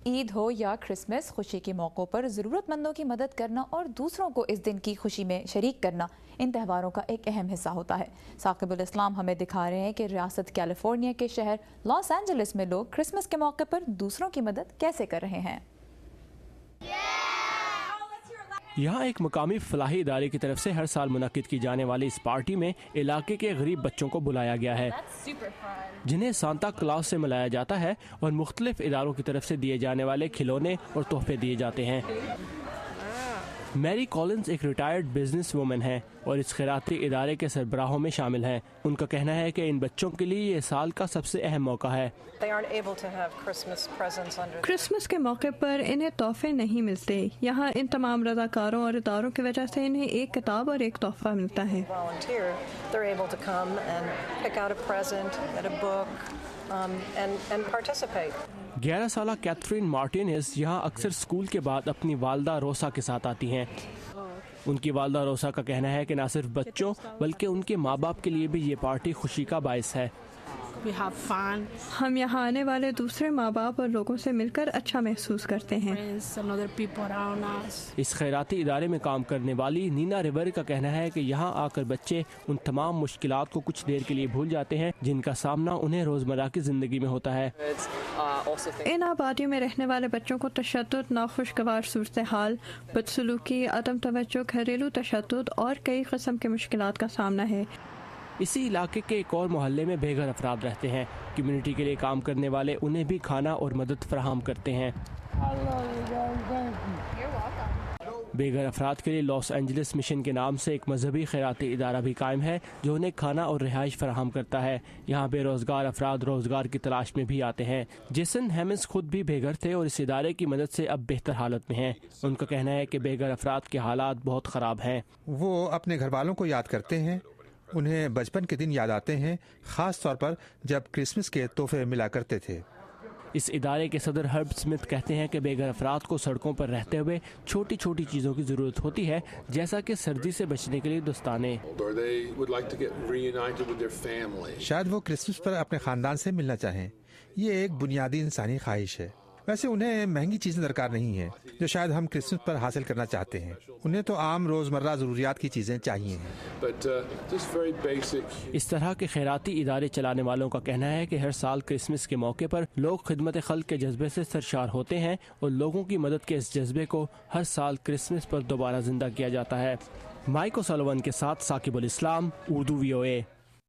عید ہو یا کرسمس، خوشی کے موقعوں پر ضرورت مندوں کی مدد کرنا اور دوسروں کو اس دن کی خوشی میں شریک کرنا ان تہواروں کا ایک اہم حصہ ہوتا ہے۔ ثاقب الاسلام ہمیں دکھا رہے ہیں کہ ریاست کیلیفورنیا کے شہر لاس اینجلس میں لوگ کرسمس کے موقع پر دوسروں کی مدد کیسے کر رہے ہیں۔ یہاں ایک مقامی فلاحی ادارے کی طرف سے ہر سال منعقد کی جانے والی اس پارٹی میں علاقے کے غریب بچوں کو بلایا گیا ہے، جنہیں سانتا کلاس سے ملایا جاتا ہے اور مختلف اداروں کی طرف سے دیے جانے والے کھلونے اور تحفے دیے جاتے ہیں۔ میری کولنز ایک ریٹائرڈ بزنس وومن ہے اور اس خیراتی ادارے کے سربراہوں میں شامل ہیں۔ ان کا کہنا ہے کہ ان بچوں کے لیے یہ سال کا سب سے اہم موقع ہے۔ کرسمس کے موقع پر انہیں تحفے نہیں ملتے۔ یہاں ان تمام رضاکاروں اور اداروں کی وجہ سے انہیں ایک کتاب اور ایک تحفہ ملتا ہے۔ 11 سالہ کیتھرین مارٹینز یہاں اکثر اسکول کے بعد اپنی والدہ روسا کے ساتھ آتی ہیں۔ ان کی والدہ روسا کا کہنا ہے کہ نہ صرف بچوں بلکہ ان کے ماں باپ کے لیے بھی یہ پارٹی خوشی کا باعث ہے۔ ہم یہاں آنے والے دوسرے ماں باپ اور لوگوں سے مل کر اچھا محسوس کرتے ہیں۔ اس خیراتی ادارے میں کام کرنے والی نینا ریور کا کہنا ہے کہ یہاں آ کر بچے ان تمام مشکلات کو کچھ دیر کے لیے بھول جاتے ہیں جن کا سامنا انہیں روزمرہ کی زندگی میں ہوتا ہے۔ ان آبادیوں میں رہنے والے بچوں کو تشدد، ناخوشگوار صورتحال، بدسلوکی، عدم توجہ، گھریلو تشدد اور کئی قسم کے مشکلات کا سامنا ہے۔ اسی علاقے کے ایک اور محلے میں بے گھر افراد رہتے ہیں۔ کمیونٹی کے لیے کام کرنے والے انہیں بھی کھانا اور مدد فراہم کرتے ہیں۔ بے گھر افراد کے لیے لاس اینجلس مشن کے نام سے ایک مذہبی خیراتی ادارہ بھی قائم ہے جو انہیں کھانا اور رہائش فراہم کرتا ہے۔ یہاں بے روزگار افراد روزگار کی تلاش میں بھی آتے ہیں۔ جیسن ہیمنز خود بھی بے گھر تھے اور اس ادارے کی مدد سے اب بہتر حالت میں ہیں۔ ان کا کہنا ہے کہ بے گھر افراد کے حالات بہت خراب ہیں۔ وہ اپنے گھر والوں کو یاد کرتے ہیں، انہیں بچپن کے دن یاد آتے ہیں، خاص طور پر جب کرسمس کے تحفے ملا کرتے تھے۔ اس ادارے کے صدر ہرب سمتھ کہتے ہیں کہ بے گھر افراد کو سڑکوں پر رہتے ہوئے چھوٹی چھوٹی چیزوں کی ضرورت ہوتی ہے، جیسا کہ سردی سے بچنے کے لیے دستانے۔ شاید وہ کرسمس پر اپنے خاندان سے ملنا چاہیں۔ یہ ایک بنیادی انسانی خواہش ہے۔ ویسے انہیں مہنگی چیزیں درکار نہیں ہیں جو شاید ہم کرسمس پر حاصل کرنا چاہتے ہیں۔ انہیں تو عام روزمرہ ضروریات کی چیزیں چاہیے ہیں۔ اس طرح کے خیراتی ادارے چلانے والوں کا کہنا ہے کہ ہر سال کرسمس کے موقع پر لوگ خدمت خلق کے جذبے سے سرشار ہوتے ہیں اور لوگوں کی مدد کے اس جذبے کو ہر سال کرسمس پر دوبارہ زندہ کیا جاتا ہے۔ مائک اوسلوان کے ساتھ ثاقب الاسلام، اردو VOA۔